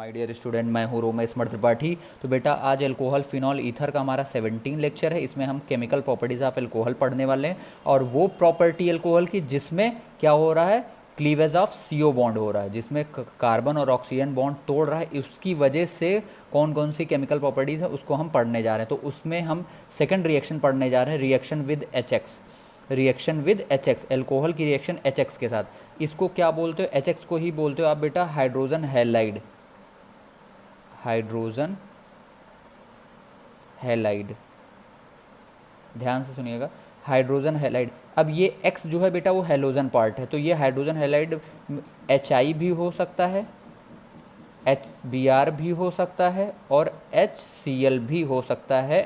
My dear student, मैं हूँ रोमेश त्रिपाठी। तो बेटा आज अल्कोहल फिनॉल ईथर का हमारा 17 लेक्चर है। इसमें हम केमिकल प्रॉपर्टीज़ ऑफ अल्कोहल पढ़ने वाले हैं और वो प्रॉपर्टी अल्कोहल की जिसमें क्या हो रहा है, क्लीवेज ऑफ CO बॉन्ड हो रहा है, जिसमें कार्बन और ऑक्सीजन बॉन्ड तोड़ रहा है। उसकी वजह से कौन कौन सी केमिकल प्रॉपर्टीज़ है उसको हम पढ़ने जा रहे हैं। तो उसमें हम सेकंड रिएक्शन पढ़ने जा रहे हैं, reaction with HX। Reaction with HX, alcohol की रिएक्शन HX के साथ। इसको क्या बोलते हो? HX को ही बोलते हो आप बेटा हाइड्रोजन हैलाइड। हाइड्रोजन हैलाइड, ध्यान से सुनिएगा, हाइड्रोजन हैलाइड। अब ये X जो है बेटा वो हैलोजन पार्ट है, तो ये हाइड्रोजन हैलाइड HI भी हो सकता है, HBr भी हो सकता है और HCl भी हो सकता है।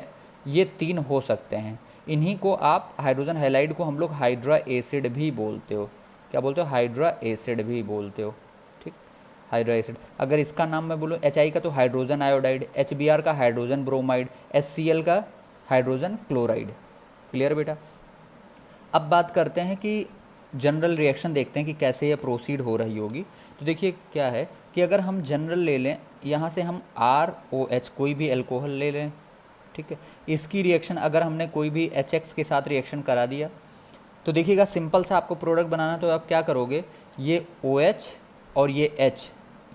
ये तीन हो सकते हैं। इन्हीं को आप हाइड्रोजन हैलाइड को हम लोग हाइड्रा एसिड भी बोलते हो। क्या बोलते हो? हाइड्रा एसिड भी बोलते हो। ठीक, हाइड्रा एसिड। अगर इसका नाम मैं बोलूँ HI का तो हाइड्रोजन आयोडाइड, HBr का हाइड्रोजन ब्रोमाइड, HCl का हाइड्रोजन क्लोराइड। क्लियर बेटा? अब बात करते हैं कि जनरल रिएक्शन देखते हैं कि कैसे ये प्रोसीड हो रही होगी। तो देखिए क्या है कि अगर हम जनरल ले लें, यहाँ से हम ROH कोई भी अल्कोहल ले लें, ठीक है, इसकी रिएक्शन अगर हमने कोई भी HX के साथ रिएक्शन करा दिया तो देखिएगा सिंपल सा आपको प्रोडक्ट बनाना, तो आप क्या करोगे, ये OH और ये H,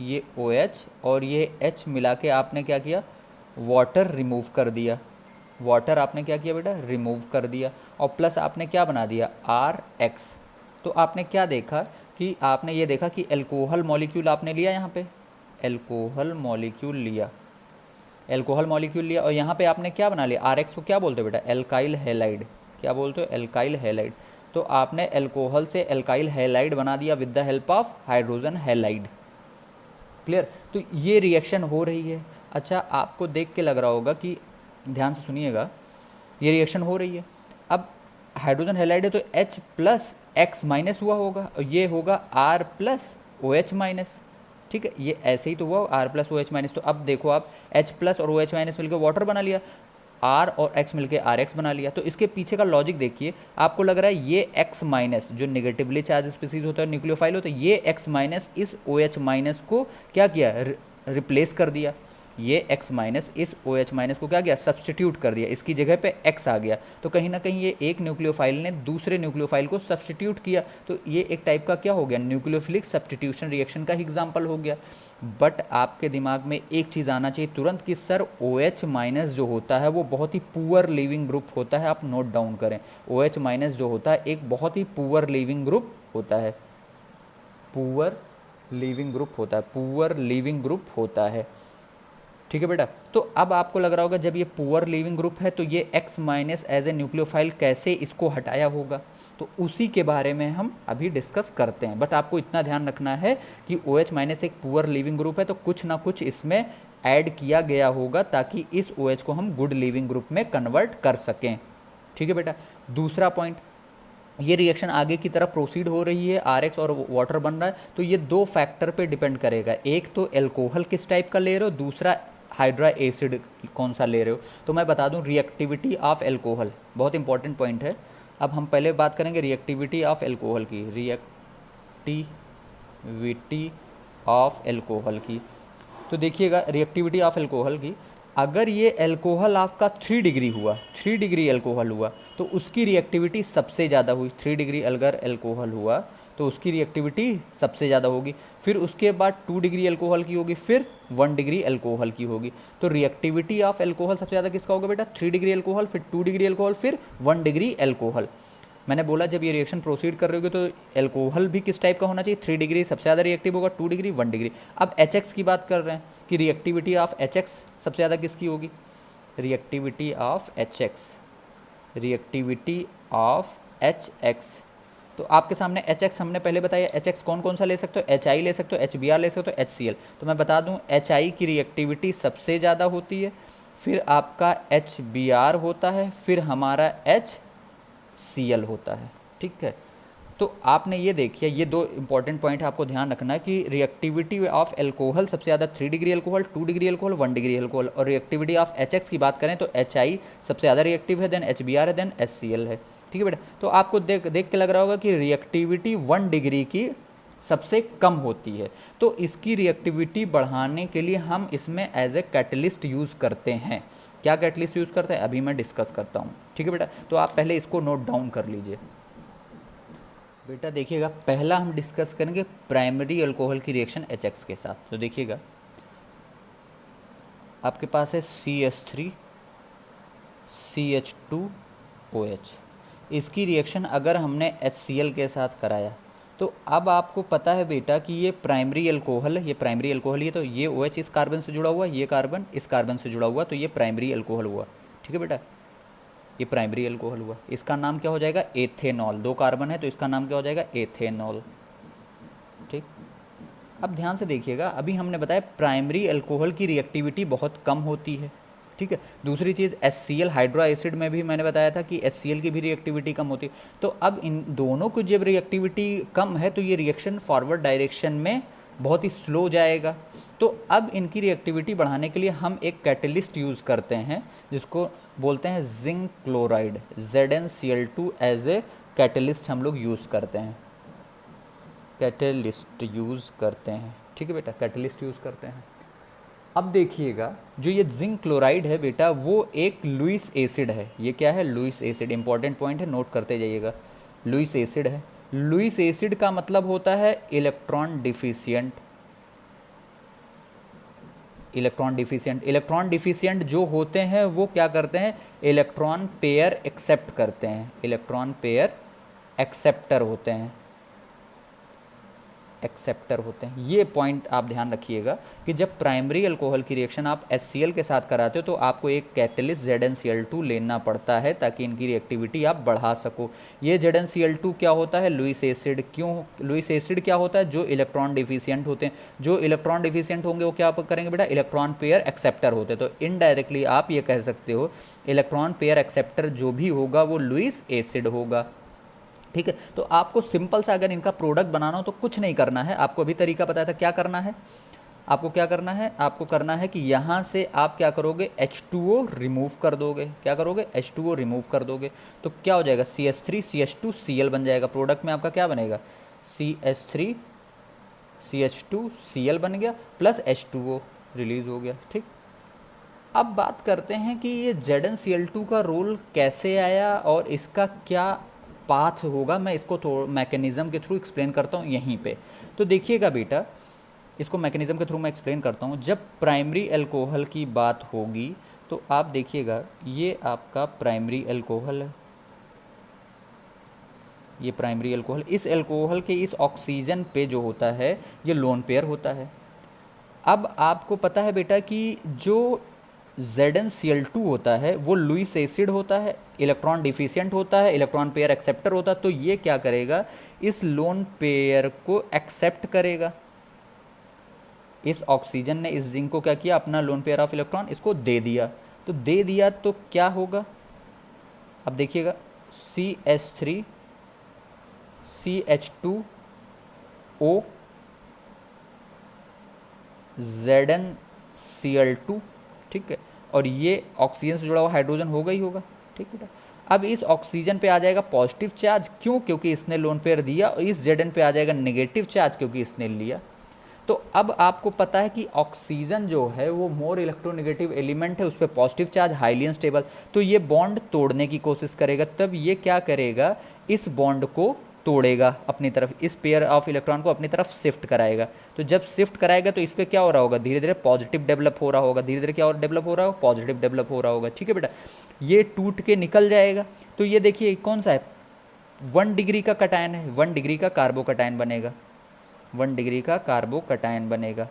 ये OH और ये H मिला के आपने क्या किया, वाटर रिमूव कर दिया। वाटर आपने क्या किया बेटा, रिमूव कर दिया। और प्लस आपने क्या बना दिया, RX। तो आपने क्या देखा कि आपने ये देखा कि एल्कोहल मॉलिक्यूल आपने लिया, यहाँ पे एल्कोहल मॉलिक्यूल लिया, एल्कोहल मॉलिक्यूल लिया और यहाँ पे आपने क्या बना लिया, RX को क्या बोलते हो बेटा, एल्काइल हैलाइड। क्या बोलते हो? Alkyl halide. तो आपने एल्कोहल से एल्काइल हैलाइड बना दिया with the help of hydrogen halide. Clear? तो ये रिएक्शन हो रही है। अच्छा, आपको देख के लग रहा होगा कि, ध्यान से सुनिएगा, ये रिएक्शन हो रही है। अब हाइड्रोजन हैलाइड है तो H प्लस X माइनस हुआ होगा और ये होगा R प्लस OH माइनस। ठीक है, ये ऐसे ही तो हुआ R प्लस OH माइनस। तो अब देखो आप, H प्लस और OH माइनस मिलकर वाटर बना लिया, R और X मिलकर RX बना लिया। तो इसके पीछे का लॉजिक देखिए, आपको लग रहा है ये X माइनस जो नेगेटिवली चार्ज स्पीसीज होता है, न्यूक्लियोफाइल होता है, ये X माइनस इस OH माइनस को क्या किया, रिप्लेस कर दिया। ये X माइनस इस OH माइनस को क्या किया, सब्सटीट्यूट कर दिया, इसकी जगह पे X आ गया। तो कहीं ना कहीं ये एक न्यूक्लियोफाइल ने दूसरे न्यूक्लियोफाइल को सब्सटीट्यूट किया, तो ये एक टाइप का क्या हो गया, न्यूक्लियोफिलिक सब्सटीट्यूशन रिएक्शन का ही एग्जाम्पल हो गया। बट आपके दिमाग में एक चीज़ आना चाहिए तुरंत कि सर OH माइनस जो होता है वो बहुत ही पुअर लिविंग ग्रुप होता है। आप नोट डाउन करें, OH माइनस जो होता है एक बहुत ही पुअर लिविंग ग्रुप होता है, पुअर लिविंग ग्रुप होता है, पुअर लिविंग ग्रुप होता है। ठीक है बेटा? तो अब आपको लग रहा होगा जब ये पुअर लिविंग ग्रुप है तो ये X minus as a nucleophile कैसे इसको हटाया होगा, तो उसी के बारे में हम अभी डिस्कस करते हैं। बट आपको इतना ध्यान रखना है कि OH माइनस एक पुअर लिविंग ग्रुप है, तो कुछ ना कुछ इसमें ऐड किया गया होगा ताकि इस OH को हम गुड लिविंग ग्रुप में कन्वर्ट कर सकें। ठीक है बेटा? दूसरा पॉइंट, ये रिएक्शन आगे की तरफ प्रोसीड हो रही है, RX और वाटर बन रहा है, तो ये दो फैक्टर पे डिपेंड करेगा। एक तो एल्कोहल किस टाइप का ले रहे हो, दूसरा हाइड्रा एसिड कौन सा ले रहे हो। तो मैं बता दूं, रिएक्टिविटी ऑफ एल्कोहल बहुत इंपॉर्टेंट पॉइंट है। अब हम पहले बात करेंगे रिएक्टिविटी ऑफ एल्कोहल की, रिएक्टिविटी ऑफ एल्कोहल की। तो देखिएगा रिएक्टिविटी ऑफ एल्कोहल की, अगर ये एल्कोहल आपका 3 डिग्री हुआ, 3 डिग्री एल्कोहल हुआ तो उसकी रिएक्टिविटी सबसे ज़्यादा हुई। 3 डिग्री अगर एल्कोहल हुआ तो उसकी रिएक्टिविटी सबसे ज़्यादा होगी। फिर उसके बाद 2 डिग्री एल्कोहल की होगी, फिर 1 डिग्री एल्कोहल की होगी। तो रिएक्टिविटी ऑफ एल्कोहल सबसे ज़्यादा किसका होगा बेटा, 3 डिग्री एल्कोहल, फिर 2 डिग्री एल्कोहल, फिर 1 डिग्री एल्कोहल। मैंने बोला जब ये रिएक्शन प्रोसीड कर रहे होगे तो एल्कोहल भी किस टाइप का होना चाहिए, 3 डिग्री सबसे ज़्यादा रिएक्टिव होगा, 2 डिग्री, 1 डिग्री। अब HX की बात कर रहे हैं कि रिएक्टिविटी ऑफ HX सबसे ज़्यादा किसकी होगी, reactivity of HX, reactivity of HX। तो आपके सामने HX हमने पहले बताया, HX कौन कौन सा ले सकते हो, HI ले सकते हो, HBr ले सकते हो, HCl। तो मैं बता दूं HI की रिएक्टिविटी सबसे ज़्यादा होती है, फिर आपका HBr होता है, फिर हमारा HCl होता है। ठीक है? तो आपने ये देखिए, ये दो इंपॉर्टेंट पॉइंट आपको ध्यान रखना है कि रिएक्टिविटी ऑफ एल्कोहल सबसे ज़्यादा 3 degree alcohol, 2 degree alcohol, 1 degree alcohol. और रिएक्टिविटी ऑफ HX की बात करें तो HI सबसे ज़्यादा रिएक्टिव है, देन HBr है, देन HCl है। ठीक है बेटा? तो आपको देख के लग रहा होगा कि रिएक्टिविटी 1 डिग्री की सबसे कम होती है। तो इसकी रिएक्टिविटी बढ़ाने के लिए हम इसमें एज ए कैटलिस्ट यूज़ करते हैं। क्या कैटलिस्ट यूज़ करते हैं अभी मैं डिस्कस करता हूँ, ठीक है बेटा। तो आप पहले इसको नोट डाउन कर लीजिए। बेटा देखिएगा, पहला हम डिस्कस करेंगे प्राइमरी अल्कोहल की रिएक्शन HX के साथ। तो देखिएगा, आपके पास है CH3 CH2OH। इसकी रिएक्शन अगर हमने HCl के साथ कराया तो अब आपको पता है बेटा कि ये प्राइमरी अल्कोहल है, ये प्राइमरी अल्कोहल है। तो ये OH इस कार्बन से जुड़ा हुआ, ये कार्बन इस कार्बन से जुड़ा हुआ, तो ये प्राइमरी अल्कोहल हुआ, ठीक है बेटा। ये प्राइमरी अल्कोहल हुआ, इसका नाम क्या हो जाएगा, एथेनॉल। 2 कार्बन है तो इसका नाम क्या हो जाएगा, एथेनॉल, ठीक। अब ध्यान से देखिएगा, अभी हमने बताया प्राइमरी अल्कोहल की रिएक्टिविटी बहुत कम होती है, ठीक है। दूसरी चीज़ HCl हाइड्रो एसिड में भी मैंने बताया था कि HCl की भी रिएक्टिविटी कम होती है। तो अब इन दोनों को जब रिएक्टिविटी कम है तो ये रिएक्शन फॉरवर्ड डायरेक्शन में बहुत ही स्लो जाएगा। तो अब इनकी रिएक्टिविटी बढ़ाने के लिए हम एक कैटलिस्ट यूज़ करते हैं जिसको बोलते हैं zinc chloride, ZnCl2 as a catalyst हम लोग यूज़ करते हैं, कैटलिस्ट यूज़ करते हैं, ठीक है बेटा, कैटलिस्ट यूज़ करते हैं। अब देखिएगा, जो ये जिंक क्लोराइड है बेटा वो एक लुईस एसिड है। ये क्या है, लुईस एसिड, इंपॉर्टेंट पॉइंट है, नोट करते जाइएगा। लुईस एसिड है। लुईस एसिड का मतलब होता है electron deficient. Electron deficient, electron deficient जो होते हैं वो क्या करते हैं, इलेक्ट्रॉन पेयर एक्सेप्ट करते हैं, इलेक्ट्रॉन पेयर एक्सेप्टर होते हैं, एक्सेप्टर होते हैं। ये पॉइंट आप ध्यान रखिएगा कि जब प्राइमरी अल्कोहल की रिएक्शन आप HCl के साथ कराते हो तो आपको एक कैटलिस्ट ZnCl2 लेना पड़ता है ताकि इनकी रिएक्टिविटी आप बढ़ा सको। ये ZnCl2 क्या होता है, लुईस एसिड। क्यों लुईस एसिड क्या होता है, जो इलेक्ट्रॉन डिफिशिएंट होते हैं। जो इलेक्ट्रॉन डिफिशिएंट होंगे वो क्या करेंगे बेटा, इलेक्ट्रॉन पेयर एक्सेप्टर होते हैं। तो इनडायरेक्टली आप ये कह सकते हो इलेक्ट्रॉन पेयर एक्सेप्टर जो भी होगा वो लुईस एसिड होगा, ठीक है। तो आपको सिंपल सा अगर इनका प्रोडक्ट बनाना हो तो कुछ नहीं करना है, आपको अभी तरीका बताया था क्या करना है। आपको क्या करना है, आपको करना है कि यहाँ से आप क्या करोगे, H2O रिमूव कर दोगे। क्या करोगे, H2O रिमूव कर दोगे तो क्या हो जाएगा, CH3 CH2 Cl बन जाएगा। प्रोडक्ट में आपका क्या बनेगा, CH3 CH2 Cl बन गया प्लस H2O रिलीज हो गया, ठीक। अब बात करते हैं कि ये ZnCl2 का रोल कैसे आया और इसका क्या पाथ होगा। मैं इसको थोड़ा मैकेनिज़्म के थ्रू एक्सप्लेन करता हूँ यहीं पे। तो देखिएगा बेटा, इसको मैकेनिज़्म के थ्रू मैं एक्सप्लेन करता हूँ। जब प्राइमरी अल्कोहल की बात होगी तो आप देखिएगा, ये आपका प्राइमरी अल्कोहल है, ये प्राइमरी अल्कोहल। इस अल्कोहल के इस ऑक्सीजन पे जो होता है ये लोन पेयर होता है। अब आपको पता है बेटा कि जो ZnCl2 होता है वो लुईस एसिड होता है, इलेक्ट्रॉन डिफिशिएंट होता है, इलेक्ट्रॉन पेयर एक्सेप्टर होता है। तो ये क्या करेगा, इस लोन पेयर को एक्सेप्ट करेगा। इस ऑक्सीजन ने इस जिंक को क्या किया, अपना लोन पेयर ऑफ इलेक्ट्रॉन इसको दे दिया। तो दे दिया तो क्या होगा, अब देखिएगा, CH3 CH2O ZnCl2, ठीक है। और ये ऑक्सीजन से जुड़ा हुआ हाइड्रोजन होगा ही होगा, ठीक है। अब इस ऑक्सीजन पे आ जाएगा पॉजिटिव चार्ज, क्यों, क्योंकि इसने लोन पेयर दिया। और इस Zn पे आ जाएगा नेगेटिव चार्ज क्योंकि इसने लिया। तो अब आपको पता है कि ऑक्सीजन जो है वो मोर इलेक्ट्रोनेगेटिव एलिमेंट है, उस पर पॉजिटिव चार्ज, हाईली अनस्टेबल। तो ये बॉन्ड तोड़ने की कोशिश करेगा। तब ये क्या करेगा, इस बॉन्ड को तोड़ेगा अपनी तरफ, इस पेयर ऑफ इलेक्ट्रॉन को अपनी तरफ शिफ्ट कराएगा। तो जब शिफ्ट कराएगा तो इस पर क्या हो रहा होगा, धीरे धीरे पॉजिटिव डेवलप हो रहा होगा, धीरे धीरे क्या और डेवलप हो रहा होगा, पॉजिटिव डेवलप हो रहा होगा, ठीक है बेटा। ये टूट के निकल जाएगा। तो ये देखिए कौन सा है, 1 डिग्री का कटायन है, 1 डिग्री का कार्बोकटायन बनेगा, 1 डिग्री का कार्बोकटायन बनेगा।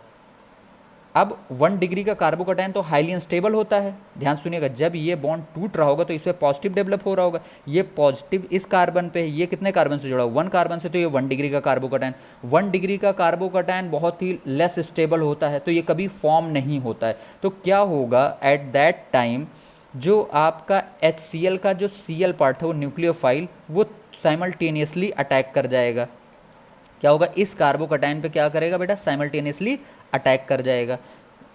अब 1 डिग्री का कार्बोकटायन तो हाईली अनस्टेबल होता है। ध्यान सुनिएगा, जब ये बॉन्ड टूट रहा होगा तो इसमें पॉजिटिव डेवलप हो रहा होगा। ये पॉजिटिव इस कार्बन पे, ये कितने कार्बन से जुड़ा हुआ, 1 कार्बन से। तो ये 1 डिग्री का कार्बोकटायन, 1 डिग्री का कार्बोकटायन बहुत ही लेस स्टेबल होता है, तो ये कभी फॉर्म नहीं होता है। तो क्या होगा, एट दैट टाइम जो आपका HCl का जो Cl पार्ट था वो न्यूक्लियोफाइल, वो साइमल्टेनियसली अटैक कर जाएगा। क्या होगा, इस कार्बोकटायन पे क्या करेगा बेटा, साइमल्टेनियसली अटैक कर जाएगा।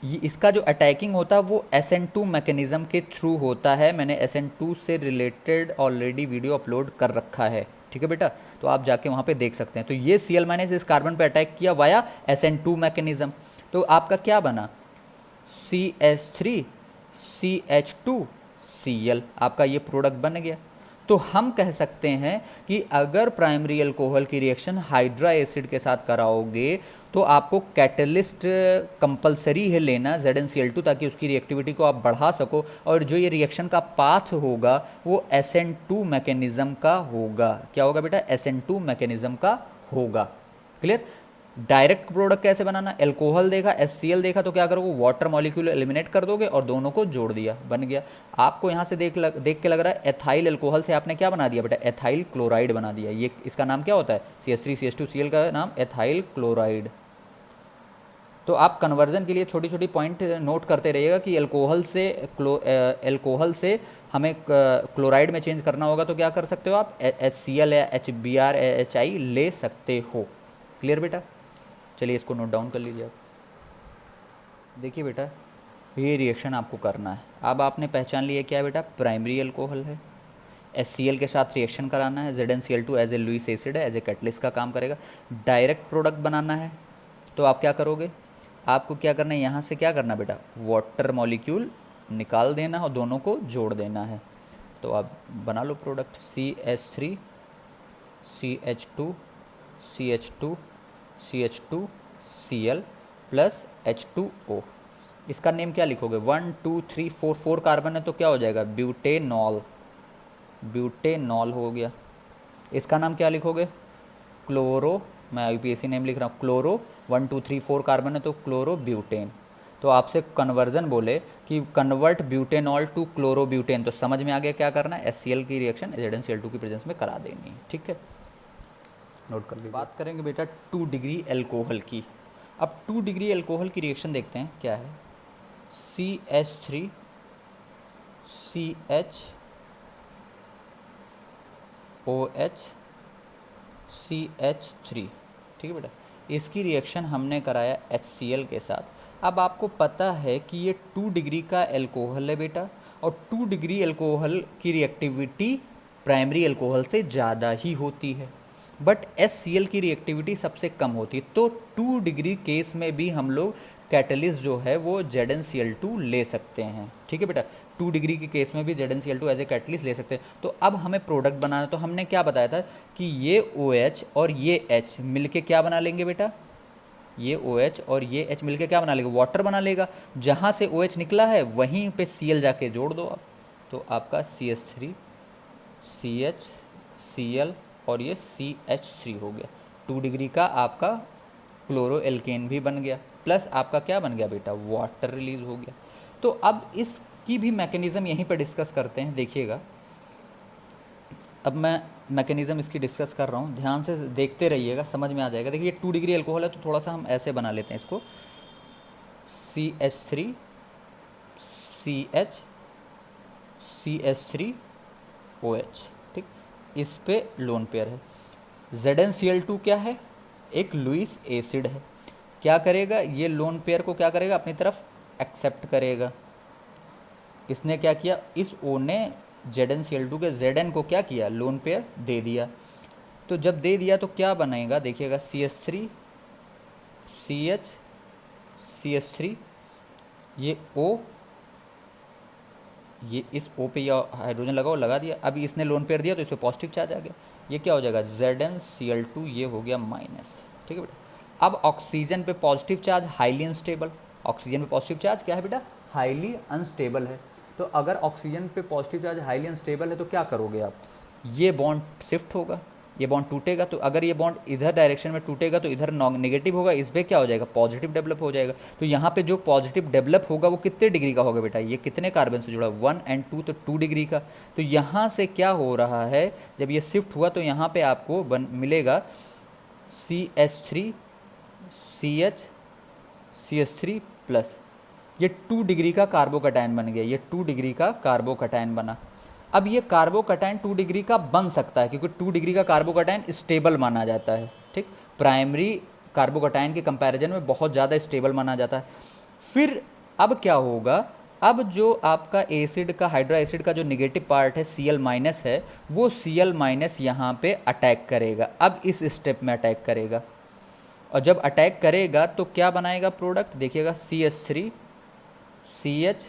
ये इसका जो अटैकिंग होता है वो SN2 मैकेनिज़्म के थ्रू होता है। मैंने SN2 से रिलेटेड ऑलरेडी वीडियो अपलोड कर रखा है, ठीक है बेटा, तो आप जाके वहाँ पे देख सकते हैं। तो ये Cl माइनस इस कार्बन पे अटैक किया वाया SN2 मैकेनिज्म, तो आपका क्या बना CH3 CH2 Cl, आपका ये प्रोडक्ट बन गया। तो हम कह सकते हैं कि अगर प्राइमरी अल्कोहल की रिएक्शन हाइड्रा एसिड के साथ कराओगे तो आपको कैटलिस्ट कंपलसरी है लेना ZnCl2, ताकि उसकी रिएक्टिविटी को आप बढ़ा सको, और जो ये रिएक्शन का पाथ होगा वो SN2 मैकेनिज्म का होगा। क्या होगा बेटा? SN2 मैकेनिज्म का होगा। क्लियर? डायरेक्ट प्रोडक्ट कैसे बनाना? एल्कोहल देखा, HCl देखा, तो क्या करोगे? वाटर मॉलिक्यूल एलिमिनेट कर दोगे और दोनों को जोड़ दिया, बन गया। आपको यहाँ से देख के लग रहा है एथाइल एल्कोहल से आपने क्या बना दिया बेटा? एथाइल क्लोराइड बना दिया। ये इसका नाम क्या होता है? CH3 CH2 Cl का नाम एथाइल क्लोराइड। तो आप कन्वर्जन के लिए छोटी छोटी पॉइंट नोट करते रहिएगा कि एल्कोहल से हमें क्लोराइड में चेंज करना होगा तो क्या कर सकते हो आप? HCl या HBr HI ले सकते हो। क्लियर बेटा? चलिए इसको नोट डाउन कर लीजिए आप। देखिए बेटा, ये रिएक्शन आपको करना है। अब आपने पहचान लिया क्या है बेटा? प्राइमरी अल्कोहल है, HCl के साथ रिएक्शन कराना है, ZnCl2 as a Lewis acid है, एज ए कैटलिस्ट का काम करेगा। डायरेक्ट प्रोडक्ट बनाना है तो आप क्या करोगे? आपको क्या करना है, यहाँ से क्या करना बेटा? वाटर मॉलिक्यूल निकाल देना और दोनों को जोड़ देना है। तो आप बना लो product CH3 CH2 CH2 CH2 Cl plus H2O। इसका नेम क्या लिखोगे? 1 2 3 4 4 कार्बन है तो क्या हो जाएगा? ब्यूटेनॉल। ब्यूटेनॉल हो गया। इसका नाम क्या लिखोगे? क्लोरो, मैं IUPAC नेम लिख रहा हूँ, क्लोरो। 1 2 3 4 कार्बन है तो क्लोरो ब्यूटेन। तो आपसे कन्वर्जन बोले कि convert butanol two chloro butane, तो समझ में आ गया क्या करना है? HCl की रिएक्शन ZnCl2 की प्रेजेंस में करा देनी है। ठीक है, नोट कर लीजिए। बात करेंगे बेटा 2 डिग्री एल्कोहल की। अब 2 डिग्री एल्कोहल की रिएक्शन देखते हैं क्या है। CH3 CHOH CH3, ठीक है बेटा। इसकी रिएक्शन हमने कराया HCl के साथ। अब आपको पता है कि ये 2 डिग्री का एल्कोहल है बेटा, और 2 डिग्री एल्कोहल की रिएक्टिविटी प्राइमरी एल्कोहल से ज़्यादा ही होती है, बट HCl की रिएक्टिविटी सबसे कम होती है। तो 2 डिग्री केस में भी हम लोग कैटलिस्ट जो है वो ZnCl2 ले सकते हैं। ठीक है बेटा, 2 डिग्री के केस में भी ZnCl2 एज ए कैटलिस्ट ले सकते हैं। तो अब हमें प्रोडक्ट बनाना, तो हमने क्या बताया था कि ये OH और ये H मिलके क्या बना लेंगे बेटा? ये OH और ये H मिलके क्या बना लेगा? वाटर बना लेगा। जहाँ से OH निकला है वहीं पे Cl जाके जोड़ दो आप, तो आपका CH3 CH Cl और ये CH3 हो गया। 2 डिग्री का आपका क्लोरो एल्केन भी बन गया, प्लस आपका क्या बन गया बेटा? वाटर रिलीज हो गया। तो अब इसकी भी मैकेनिज़्म यहीं पर डिस्कस करते हैं। देखिएगा, अब मैं मैकेनिज़्म इसकी डिस्कस कर रहा हूँ, ध्यान से देखते रहिएगा, समझ में आ जाएगा। देखिए 2 डिग्री एल्कोहल है तो थोड़ा सा हम ऐसे बना लेते हैं इसको, CH3 CH CH3OH, ठीक। इस पे लोन पेयर है। ZnCl2 क्या है? एक लुईस एसिड है। क्या करेगा? ये लोन पेयर को क्या करेगा? अपनी तरफ एक्सेप्ट करेगा। इसने क्या किया? इस O ने ZnCl2 के Zn को क्या किया? लोन पेयर दे दिया। तो जब दे दिया तो क्या बनेगा? देखिएगा, CH3 CH CH3, ये O, ये इस O पे या हाइड्रोजन लगाओ, लगा दिया। अभी इसने लोन पेयर दिया तो इस पर पॉजिटिव चार्ज आ गया। ये क्या हो जाएगा? ZnCl2, ये हो गया माइनस। ठीक है बेटा। अब ऑक्सीजन पे positive charge highly unstable. Oxygen पे पॉजिटिव चार्ज क्या है बेटा? हाईली अनस्टेबल है। तो अगर ऑक्सीजन पे पॉजिटिव चार्ज हाईली अनस्टेबल है तो क्या करोगे आप? ये बॉन्ड शिफ्ट होगा, ये बॉन्ड टूटेगा। तो अगर ये बॉन्ड इधर डायरेक्शन में टूटेगा तो इधर नेगेटिव होगा, इस पर क्या हो जाएगा? पॉजिटिव डेवलप हो जाएगा। तो यहाँ पे जो पॉजिटिव डेवलप होगा वो कितने डिग्री का होगा बेटा? ये कितने कार्बन से जुड़ा? 1 और 2, तो 2 डिग्री का। तो यहाँ से क्या हो रहा है, जब ये शिफ्ट हुआ तो यहाँ पे आपको मिलेगा CH3 CH CH3 प्लस, ये 2 डिग्री का कार्बोकैटायन बन गया। ये 2 डिग्री का कार्बोकैटायन बना। अब ये कार्बोकैटायन 2 डिग्री का बन सकता है क्योंकि 2 डिग्री का कार्बोकैटायन स्टेबल माना जाता है। ठीक, प्राइमरी कार्बोकैटायन के कंपैरिजन में बहुत ज़्यादा स्टेबल माना जाता है। फिर अब क्या होगा अब जो आपका एसिड का हाइड्रो एसिड का जो निगेटिव पार्ट है Cl माइनस है, वो Cl माइनस यहाँ पे अटैक करेगा। अब इस स्टेप में अटैक करेगा, और जब अटैक करेगा तो क्या बनाएगा प्रोडक्ट, देखिएगा CH3 CH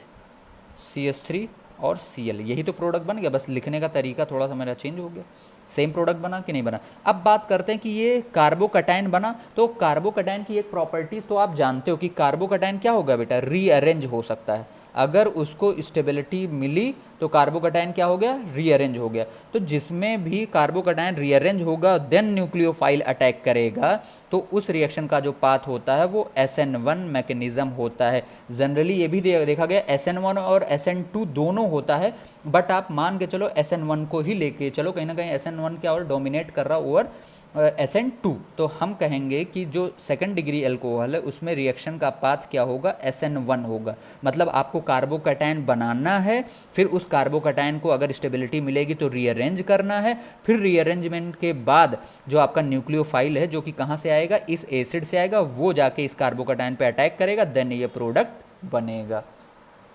CH3 और Cl, यही तो प्रोडक्ट बन गया। बस लिखने का तरीका थोड़ा सा मेरा चेंज हो गया। सेम प्रोडक्ट बना कि नहीं बना। अब बात करते हैं कि ये कार्बोकटायन बना, तो कार्बोकटायन की एक प्रॉपर्टीज़ तो आप जानते हो कि कार्बोकटायन क्या होगा बेटा, रीअरेंज हो सकता है। अगर उसको स्टेबिलिटी मिली तो कार्बोकटायन क्या हो गया, रीअरेंज हो गया। तो जिसमें भी कार्बोकटायन रीअरेंज होगा देन न्यूक्लियोफाइल अटैक करेगा, तो उस रिएक्शन का जो पाथ होता है वो SN1 मैकेनिज्म होता है। जनरली ये भी देखा गया SN1 और SN2 दोनों होता है, बट आप मान के चलो SN1 को ही लेके चलो, कहीं ना कहीं SN1 क्या और डोमिनेट कर रहा ओवर SN2। तो हम कहेंगे कि जो सेकंड डिग्री एल्कोहल है उसमें रिएक्शन का पाथ क्या होगा, SN1 होगा। मतलब आपको कार्बोकटायन बनाना है, फिर उस कार्बोकटायन को अगर स्टेबिलिटी मिलेगी तो रीअरेंज करना है, फिर रीअरेंजमेंट के बाद जो आपका न्यूक्लियोफाइल है जो कि कहाँ से आएगा, इस एसिड से आएगा, वो जाके इस कार्बोकटायन पे अटैक करेगा, देन ये प्रोडक्ट बनेगा।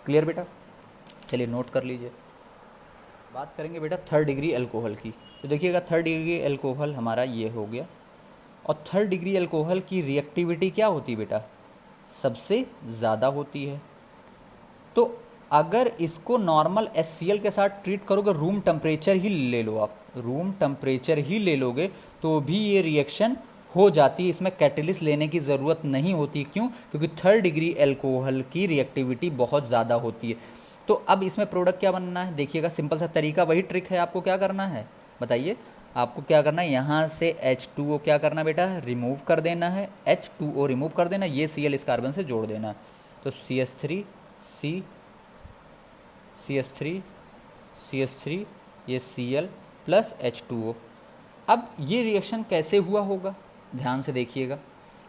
क्लियर बेटा, चलिए नोट कर लीजिए। बात करेंगे बेटा थर्ड डिग्री एल्कोहल की। तो देखिएगा थर्ड डिग्री एल्कोहल हमारा ये हो गया, और थर्ड डिग्री एल्कोहल की रिएक्टिविटी क्या होती है बेटा, सबसे ज़्यादा होती है। तो अगर इसको नॉर्मल HCl के साथ ट्रीट करोगे, रूम टेम्परेचर ही ले लो आप, रूम टेम्परेचर ही ले लोगे तो भी ये रिएक्शन हो जाती है। इसमें कैटलिस्ट लेने की ज़रूरत नहीं होती। क्यों? क्योंकि थर्ड डिग्री एल्कोहल की रिएक्टिविटी बहुत ज़्यादा होती है। तो अब इसमें प्रोडक्ट क्या बनना है, देखिएगा सिंपल सा तरीका, वही ट्रिक है। आपको क्या करना है बताइए, आपको क्या करना है, यहाँ से H2O क्या करना बेटा, रिमूव कर देना है, H2O रिमूव कर देना, ये Cl इस कार्बन से जोड़ देना। तो CH3 C CH3 CH3 ये Cl प्लस H2O। अब ये रिएक्शन कैसे हुआ होगा, ध्यान से देखिएगा।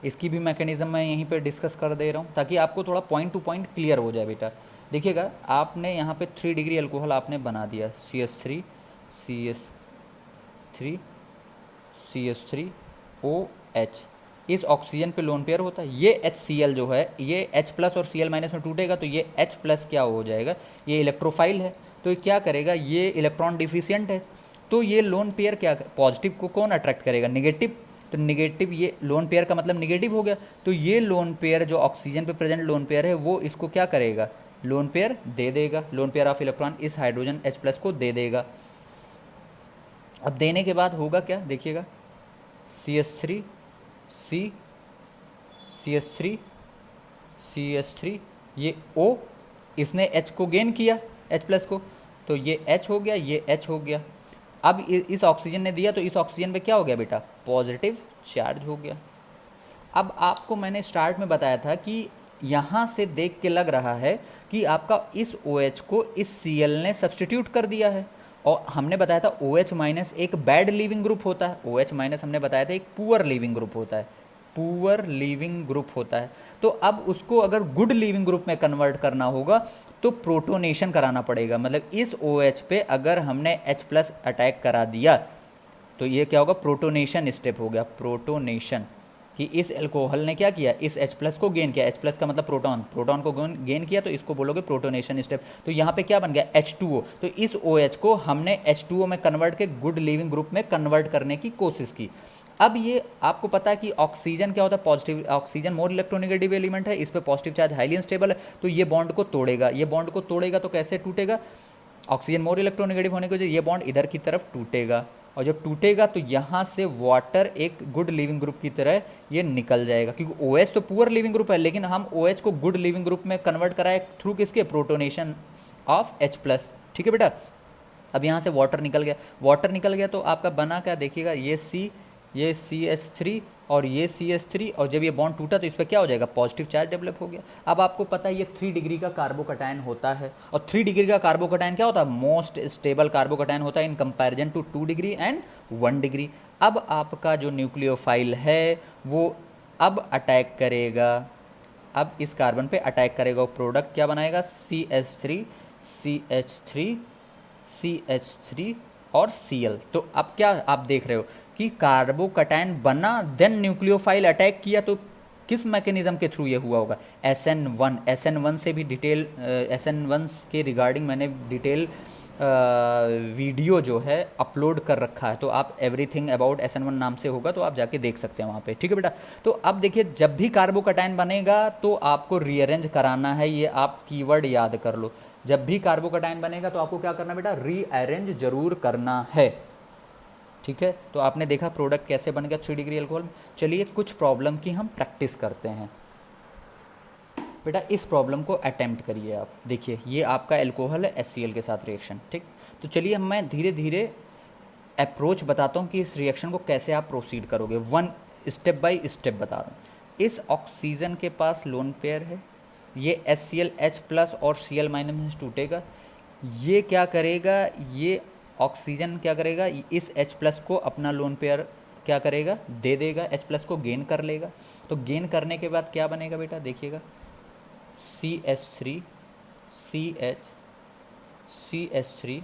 इसकी भी मैकेनिज़्म मैं यहीं पे डिस्कस कर दे रहा हूँ ताकि आपको थोड़ा पॉइंट टू पॉइंट क्लियर हो जाए बेटा। देखिएगा आपने यहाँ पे 3 डिग्री एल्कोहल आपने बना दिया, CH3 CH3 CH3 OH, इस ऑक्सीजन पे लोन पेयर होता है। ये HCl जो है ये H प्लस और Cl माइनस में टूटेगा तो ये H प्लस क्या हो जाएगा, ये इलेक्ट्रोफाइल है, तो ये क्या करेगा, ये इलेक्ट्रॉन डिफिशियंट है, तो ये लोन पेयर क्या, पॉजिटिव को कौन अट्रैक्ट करेगा, निगेटिव। तो निगेटिव, ये लोन पेयर का मतलब निगेटिव हो गया, तो ये लोन पेयर जो ऑक्सीजन पे प्रेजेंट लोन पेयर है वो इसको क्या करेगा, लोन पेयर दे देगा, लोन पेयर ऑफ इलेक्ट्रॉन इस हाइड्रोजन H प्लस को दे देगा। अब देने के बाद होगा क्या, देखिएगा CH3 C CH3 CH3 ये O, इसने H को गेन किया H प्लस को, तो ये H हो गया, ये H हो गया। अब इस ऑक्सीजन ने दिया तो इस ऑक्सीजन पे क्या हो गया बेटा, पॉजिटिव चार्ज हो गया। अब आपको मैंने स्टार्ट में बताया था कि यहाँ से देख के लग रहा है कि आपका इस OH को इस Cl ने सब्सटीट्यूट कर दिया है, और हमने बताया था OH माइनस एक बैड लीविंग ग्रुप होता है, OH माइनस हमने बताया था एक पुअर लीविंग ग्रुप होता है, पुअर लीविंग ग्रुप होता है। तो अब उसको अगर गुड लीविंग ग्रुप में कन्वर्ट करना होगा तो प्रोटोनेशन कराना पड़ेगा। मतलब इस OH पे अगर हमने H प्लस अटैक करा दिया तो ये क्या होगा, प्रोटोनेशन स्टेप हो गया, प्रोटोनेशन, कि इस एल्कोहल ने क्या किया, इस H प्लस को गेन किया, H प्लस का मतलब प्रोटॉन, प्रोटॉन को गेन किया तो इसको बोलोगे प्रोटोनेशन स्टेप। तो यहाँ पे क्या बन गया, H2O, तो इस OH को हमने H2O में कन्वर्ट के गुड लिविंग ग्रुप में कन्वर्ट करने की कोशिश की। अब ये आपको पता है कि ऑक्सीजन क्या होता है, positive, oxygen more electronegative element है, इस पे पॉजिटिव चार्ज हाईली अनस्टेबल है, तो ये बॉन्ड को तोड़ेगा, ये बॉन्ड को तोड़ेगा तो कैसे टूटेगा, ऑक्सीजन मोर इलेक्ट्रोनेगेटिव होने की वजह ये बॉन्ड इधर की तरफ टूटेगा, और जब टूटेगा तो यहाँ से वाटर एक गुड लिविंग ग्रुप की तरह ये निकल जाएगा, क्योंकि OH तो पुअर लिविंग ग्रुप है, लेकिन हम OH को गुड लिविंग ग्रुप में कन्वर्ट कराए थ्रू किसके, प्रोटोनेशन ऑफ H प्लस। ठीक है बेटा, अब यहाँ से वाटर निकल गया, वाटर निकल गया तो आपका बना क्या, देखिएगा ये CH3 और ये CH3, और जब ये बॉन्ड टूटा तो इस पर क्या हो जाएगा, पॉजिटिव चार्ज डेवलप हो गया। अब आपको पता है ये 3 डिग्री का कार्बोकटायन होता है, और 3 डिग्री का कार्बोकटायन क्या होता है, मोस्ट स्टेबल कार्बोकटायन होता है in comparison to 2 degree and 1 degree. अब आपका जो न्यूक्लियोफाइल है वो अब अटैक करेगा, अब इस कार्बन पे अटैक करेगा, वो प्रोडक्ट क्या बनाएगा, CH3 CH3 CH3 और Cl। तो अब क्या आप देख रहे हो कि कार्बोकटायन बना, देन न्यूक्लियोफाइल अटैक किया, तो किस मैकेनिज्म के थ्रू ये हुआ होगा? SN1 से भी डिटेल SN1 के रिगार्डिंग मैंने डिटेल वीडियो जो है अपलोड कर रखा है, तो आप एवरीथिंग अबाउट SN1 नाम से होगा, तो आप जाके देख सकते हैं वहाँ पे, ठीक है बेटा। तो अब देखिए, जब भी कार्बोकटायन बनेगा तो आपको रीअरेंज कराना है, ये आप कीवर्ड याद कर लो। जब भी कार्बोकटायन बनेगा तो आपको क्या करना बेटा? रीअरेंज जरूर करना है, ठीक है। तो आपने देखा प्रोडक्ट कैसे बन गया 3 डिग्री अल्कोहल में। चलिए कुछ प्रॉब्लम की हम प्रैक्टिस करते हैं बेटा। इस प्रॉब्लम को अटेम्प्ट करिए आप। देखिए ये आपका एल्कोहल है HCl के साथ रिएक्शन, ठीक। तो चलिए मैं धीरे धीरे अप्रोच बताता हूँ कि इस रिएक्शन को कैसे आप प्रोसीड करोगे, वन स्टेप बाय स्टेप बता रहा हूँ। इस ऑक्सीजन के पास लोन पेयर है, ये HClH+ और Cl- में टूटेगा। ये क्या करेगा, ये ऑक्सीजन क्या करेगा, इस H+ को अपना लोन पेयर क्या करेगा, दे देगा, H+ को गेन कर लेगा। तो गेन करने के बाद क्या बनेगा बेटा, देखिएगा CH3 CH CH3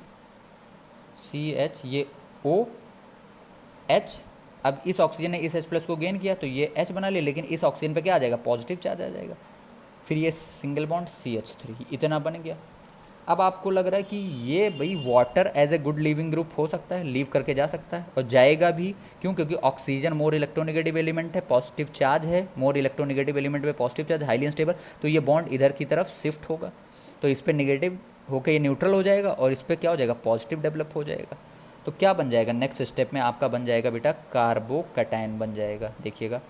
CH, ये OH। अब इस ऑक्सीजन ने इस H+ को गेन किया तो ये H बना लिया, लेकिन इस ऑक्सीजन पे क्या आ जाएगा, पॉजिटिव चार्ज आ जाएगा। फिर ये सिंगल बॉन्ड CH3, इतना बन गया। अब आपको लग रहा है कि ये भाई water as a good leaving group हो सकता है, लीव करके जा सकता है और जाएगा भी। क्यों? क्योंकि ऑक्सीजन मोर इलेक्ट्रोनेगेटिव एलिमेंट है, पॉजिटिव चार्ज है, मोर इलेक्ट्रोनेगेटिव एलिमेंट में पॉजिटिव चार्ज, हाईली अनस्टेबल, तो ये बॉन्ड इधर की तरफ शिफ्ट होगा, तो इस पर नेगेटिव होकर ये न्यूट्रल हो जाएगा और इस पर क्या हो जाएगा, पॉजिटिव डेवलप हो जाएगा। तो क्या बन जाएगा नेक्स्ट स्टेप में, आपका बन जाएगा बेटा कार्बोकटायन बन जाएगा। देखिएगा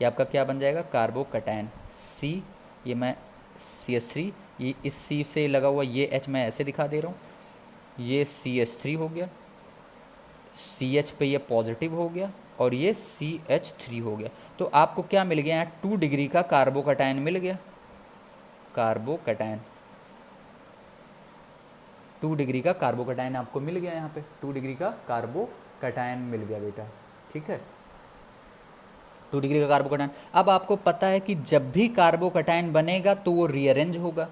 ये आपका क्या बन जाएगा, कार्बोकटायन C, ये मैं CH3, ये इस C से लगा हुआ ये H मैं ऐसे दिखा दे रहा हूँ, ये CH3 हो गया, CH पे ये पॉजिटिव हो गया और ये CH3 हो गया। तो आपको क्या मिल गया यहाँ, 2 डिग्री का कार्बोकटायन मिल गया, कार्बोकटायन 2 डिग्री का कार्बोकटायन आपको मिल गया, यहाँ पे 2 डिग्री का कार्बोकटायन मिल गया बेटा, ठीक है। 2 डिग्री का कार्बोकटायन। अब आपको पता है कि जब भी कार्बोकटायन बनेगा तो वो रीअरेंज होगा।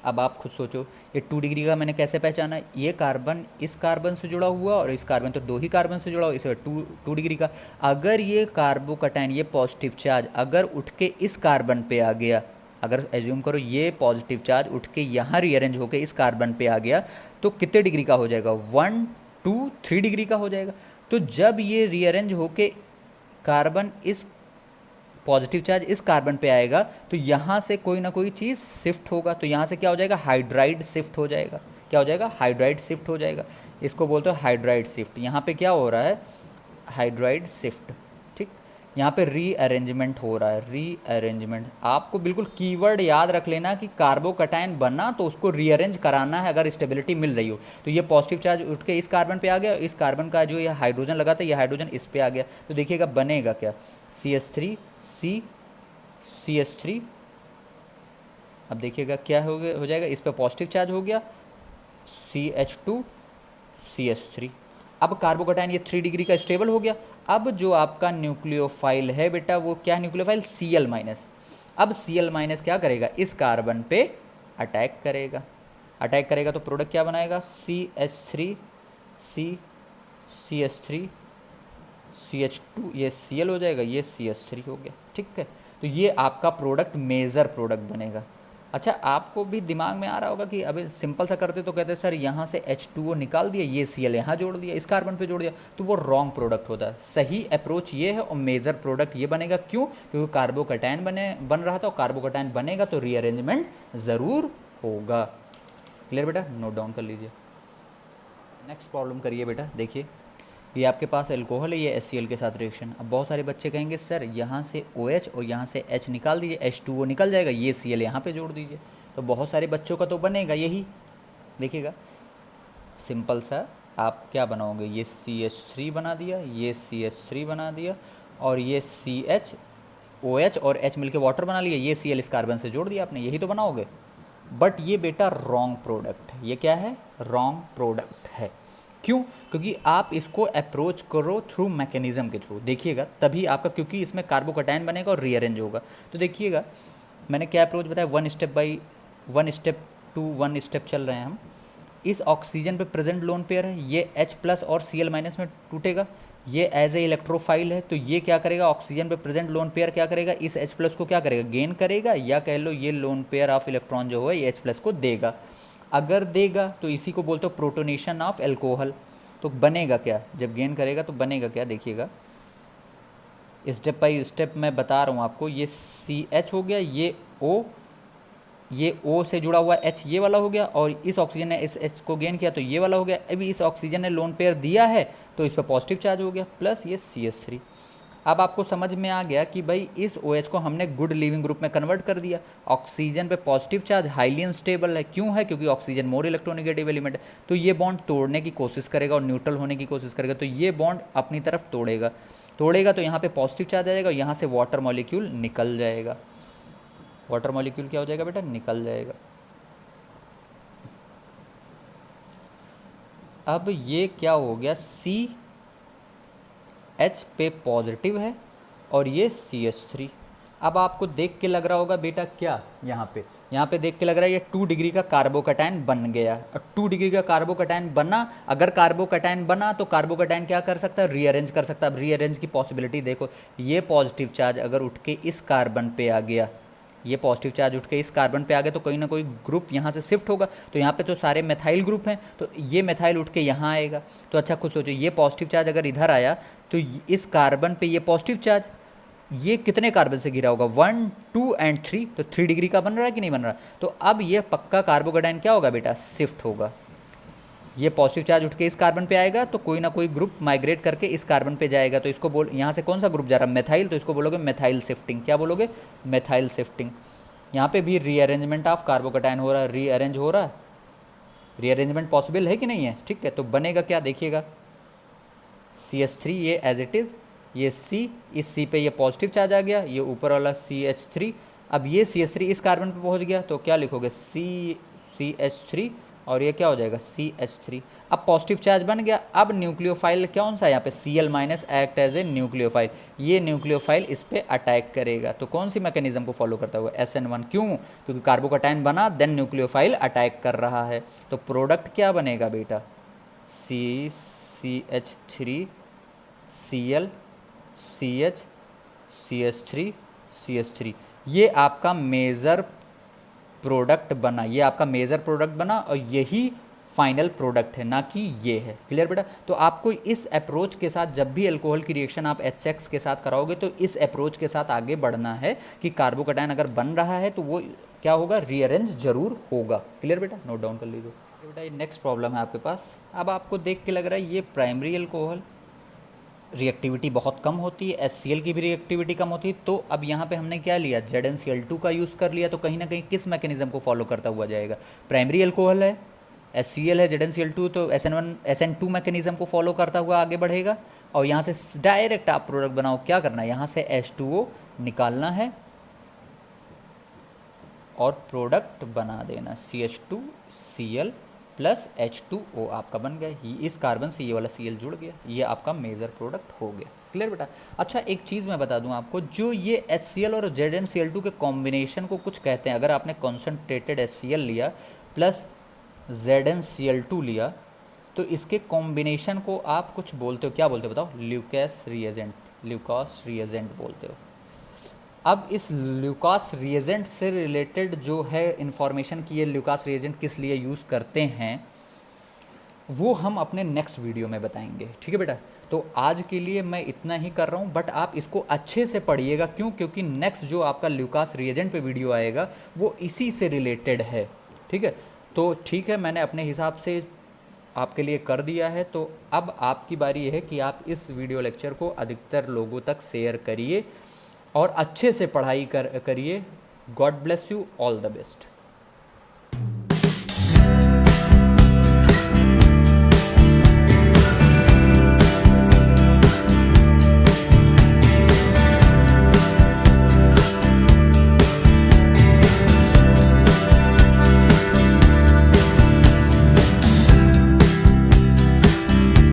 अब आप खुद सोचो, ये 2 डिग्री का मैंने कैसे पहचाना, ये कार्बन इस कार्बन से जुड़ा हुआ और इस कार्बन तो 2 ही कार्बन से जुड़ा हुआ, इसे 2 डिग्री का। अगर ये कार्बोकटायन, ये पॉजिटिव चार्ज अगर उठ के इस कार्बन पे आ गया, अगर एज्यूम करो ये पॉजिटिव चार्ज उठ के यहाँ रीअरेंज होकर इस कार्बन पे आ गया, तो कितने डिग्री का हो जाएगा, 1 2 3 डिग्री का हो जाएगा। तो जब ये रीअरेंज होके कार्बन इस पॉजिटिव चार्ज इस कार्बन पे आएगा तो यहाँ से कोई ना कोई चीज़ शिफ्ट होगा, तो यहाँ से क्या हो जाएगा, हाइड्राइड शिफ्ट हो जाएगा। क्या हो जाएगा, हाइड्राइड शिफ्ट हो जाएगा। इसको बोलते हो हाइड्राइड शिफ्ट। यहाँ पे क्या हो रहा है, हाइड्राइड शिफ्ट, ठीक। यहाँ पे रीअरेंजमेंट हो रहा है, रीअरेंजमेंट। आपको बिल्कुल कीवर्ड याद रख लेना कि कार्बोकटायन बना तो उसको रीअरेंज कराना है अगर स्टेबिलिटी मिल रही हो। तो ये पॉजिटिव चार्ज उठ के इस कार्बन पे आ गया, इस कार्बन का जो ये हाइड्रोजन लगा था ये हाइड्रोजन इस पे आ गया, तो देखिएगा बनेगा क्या, CH3 C CH3। अब देखिएगा क्या हो जाएगा, इस पर पॉजिटिव चार्ज हो गया, CH2 CH3। अब कार्बोकटायन ये 3 डिग्री का स्टेबल हो गया। अब जो आपका न्यूक्लियोफाइल है बेटा, वो क्या न्यूक्लियोफाइल, Cl-। अब Cl- क्या करेगा, इस कार्बन पे अटैक करेगा, अटैक करेगा तो प्रोडक्ट क्या बनाएगा, CH3 C CH3 CH2, ये Cl हो जाएगा, ये CH3 हो गया, ठीक है। तो ये आपका प्रोडक्ट मेजर प्रोडक्ट बनेगा। अच्छा आपको भी दिमाग में आ रहा होगा कि अभी सिंपल सा करते तो कहते सर यहाँ से H2O निकाल दिया, ये Cl यहाँ जोड़ दिया, इस कार्बन पे जोड़ दिया, तो वो रॉन्ग प्रोडक्ट होता है। सही अप्रोच ये है और मेजर प्रोडक्ट ये बनेगा। क्यों? क्योंकि कार्बोकटायन बन रहा था और कार्बोकटायन बनेगा तो रीअरेंजमेंट ज़रूर होगा। क्लियर बेटा, नोट डाउन कर लीजिए। नेक्स्ट प्रॉब्लम करिए बेटा। देखिए ये आपके पास एल्कोहल है, ये HCl के साथ रिएक्शन। अब बहुत सारे बच्चे कहेंगे सर यहाँ से OH और यहाँ से H निकाल दीजिए, H2O निकल जाएगा, ये Cl यहाँ पे जोड़ दीजिए। तो बहुत सारे बच्चों का तो बनेगा यही। देखिएगा सिंपल सा, आप क्या बनाओगे, ये CH3 बना दिया, ये CH3 बना दिया और ये CH OH और H मिलके वाटर बना लिया, ये Cl इस कार्बन से जोड़ दिया आपने, यही तो बनाओगे। बट ये बेटा रॉन्ग प्रोडक्ट है। ये क्या है, रॉन्ग प्रोडक्ट है। क्यों? क्योंकि आप इसको अप्रोच करो थ्रू मैकेनिज्म के थ्रू, देखिएगा तभी आपका, क्योंकि इसमें कार्बोकटायन बनेगा और रीअरेंज होगा। तो देखिएगा मैंने क्या अप्रोच बताया, 1 step by 1 step to 1 step चल रहे हैं हम। इस ऑक्सीजन पे प्रेजेंट लोन पेयर है, ये H+ और Cl- में टूटेगा, ये एज ए इलेक्ट्रोफाइल है, तो ये क्या करेगा, ऑक्सीजन पे प्रेजेंट लोन पेयर क्या करेगा, इस H प्लस को क्या करेगा, गेन करेगा, या कह लो ये लोन पेयर ऑफ इलेक्ट्रॉन जो है ये H प्लस को देगा। अगर देगा तो इसी को बोलते हो प्रोटोनेशन ऑफ एल्कोहल। तो बनेगा क्या, जब गेन करेगा तो बनेगा क्या, देखिएगा स्टेप बाई स्टेप मैं बता रहा हूँ आपको। ये CH हो गया, ये O से जुड़ा हुआ H ये वाला हो गया, और इस ऑक्सीजन ने इस H को गेन किया तो ये वाला हो गया। अभी इस ऑक्सीजन ने लोन पेयर दिया है तो इस पर पॉजिटिव चार्ज हो गया, प्लस ये CH3। अब आपको समझ में आ गया कि भाई इस OH को हमने गुड लिविंग ग्रुप में कन्वर्ट कर दिया। ऑक्सीजन पे पॉजिटिव चार्ज हाईली अनस्टेबल है, क्यों है, क्योंकि ऑक्सीजन मोर इलेक्ट्रोनेगेटिव एलिमेंट है, तो ये बॉन्ड तोड़ने की कोशिश करेगा और न्यूट्रल होने की कोशिश करेगा, तो ये बॉन्ड अपनी तरफ तोड़ेगा तो यहाँ पे पॉजिटिव चार्ज आ जाएगा, यहाँ से वाटर मॉलिक्यूल निकल जाएगा। वाटर मॉलिक्यूल क्या हो जाएगा बेटा, निकल जाएगा। अब ये क्या हो गया, CH पे पॉजिटिव है और ये CH3। अब आपको देख के लग रहा होगा बेटा क्या, यहाँ पे देख के लग रहा है ये 2 डिग्री का कार्बोकैटायन बन गया। और 2 डिग्री का कार्बोकैटायन बना, अगर कार्बोकैटायन बना तो कार्बोकैटायन क्या कर सकता है, रीअरेंज कर सकता है। अब रीअरेंज की पॉसिबिलिटी देखो, ये पॉजिटिव चार्ज अगर उठ के इस कार्बन पे आ गया, ये पॉजिटिव चार्ज उठ के इस कार्बन पे आ गया तो कोई ना कोई ग्रुप यहाँ से शिफ्ट होगा। तो यहाँ पे तो सारे मेथाइल ग्रुप हैं, तो ये मेथाइल उठ के यहाँ आएगा। तो अच्छा खुद सोचो, ये पॉजिटिव चार्ज अगर इधर आया तो इस कार्बन पे ये पॉजिटिव चार्ज ये कितने कार्बन से घिरा होगा, 1 2 एंड 3, तो 3 डिग्री का बन रहा है कि नहीं बन रहा। तो अब ये पक्का कार्बोकैटायन क्या होगा बेटा, शिफ्ट होगा। ये पॉजिटिव चार्ज उठ के इस कार्बन पे आएगा तो कोई ना कोई ग्रुप माइग्रेट करके इस कार्बन पे जाएगा। तो इसको बोल, यहाँ से कौन सा ग्रुप जा रहा है, मेथाइल, तो इसको बोलोगे मेथाइल शिफ्टिंग। क्या बोलोगे, मेथाइल शिफ्टिंग। यहाँ पे भी रीअरेंजमेंट ऑफ कार्बोकैटायन हो रहा है, रीअरेंज हो रहा है, रीअरेंजमेंट पॉसिबल है कि नहीं है, ठीक है। तो बनेगा क्या, देखिएगा CH3 ये एज इट इज़, ये C, इस C पे ये पॉजिटिव चार्ज आ गया, ये ऊपर वाला CH3। अब ये CH3 इस कार्बन पे पहुंच गया तो क्या लिखोगे, CH3, और ये क्या हो जाएगा CH3। अब पॉजिटिव चार्ज बन गया। अब न्यूक्लियोफाइल कौन सा है यहाँ पे, Cl minus act as a nucleophile. ये न्यूक्लियोफाइल इस पे अटैक करेगा। तो कौन सी मैकेनिज्म को फॉलो करता हुआ, SN1। क्यों, क्योंकि कार्बोकैटायन बना देन न्यूक्लियोफाइल अटैक कर रहा है। तो प्रोडक्ट क्या बनेगा बेटा, CH3 Cl CH CH3 CH3। ये आपका मेजर प्रोडक्ट बना, ये आपका मेजर प्रोडक्ट बना, और यही फाइनल प्रोडक्ट है, ना कि ये है। क्लियर बेटा। तो आपको इस अप्रोच के साथ जब भी अल्कोहल की रिएक्शन आप HX के साथ कराओगे तो इस अप्रोच के साथ आगे बढ़ना है कि कार्बोकैटायन अगर बन रहा है तो वो क्या होगा, रीअरेंज जरूर होगा। क्लियर बेटा, नोट डाउन कर लीजिए बेटा। ये नेक्स्ट प्रॉब्लम है आपके पास। अब आपको देख के लग रहा है ये प्राइमरी अल्कोहल रिएक्टिविटी बहुत कम होती है, HCl की भी रिएक्टिविटी कम होती है। तो अब यहाँ पे हमने क्या लिया, ZnCl2 का यूज़ कर लिया। तो कहीं ना कहीं किस मैकेनिज्म को फॉलो करता हुआ जाएगा, प्राइमरी अल्कोहल है, HCl है, ZnCl2, तो SN2 मैकेनिज्म को फॉलो करता हुआ आगे बढ़ेगा। और यहाँ से डायरेक्ट आप प्रोडक्ट बनाओ, क्या करना है, यहाँ से H2O निकालना है और प्रोडक्ट बना देना, CH2Cl प्लस H2O आपका बन गया। इस कार्बन से ये वाला Cl जुड़ गया, ये आपका मेजर प्रोडक्ट हो गया। क्लियर बेटा। अच्छा एक चीज़ मैं बता दूं आपको, जो ये HCl और ZnCl2 के कॉम्बिनेशन को कुछ कहते हैं। अगर आपने कॉन्सेंट्रेटेड HCl लिया प्लस ZnCl2 लिया तो इसके कॉम्बिनेशन को आप कुछ बोलते हो, क्या बोलते हो बताओ, ल्यूकास रिएजेंट बोलते हो। अब इस ल्यूकास रिएजेंट से रिलेटेड जो है इन्फॉर्मेशन की, ये ल्यूकास रिएजेंट किस लिए यूज़ करते हैं वो हम अपने नेक्स्ट वीडियो में बताएंगे, ठीक है बेटा। तो आज के लिए मैं इतना ही कर रहा हूँ, बट आप इसको अच्छे से पढ़िएगा। क्यों, क्योंकि नेक्स्ट जो आपका ल्यूकास रिएजेंट पे वीडियो आएगा वो इसी से रिलेटेड है, ठीक है। तो ठीक है, मैंने अपने हिसाब से आपके लिए कर दिया है। तो अब आपकी बारी है कि आप इस वीडियो लेक्चर को अधिकतर लोगों तक शेयर करिए और अच्छे से पढ़ाई करिए। God bless you, all the best.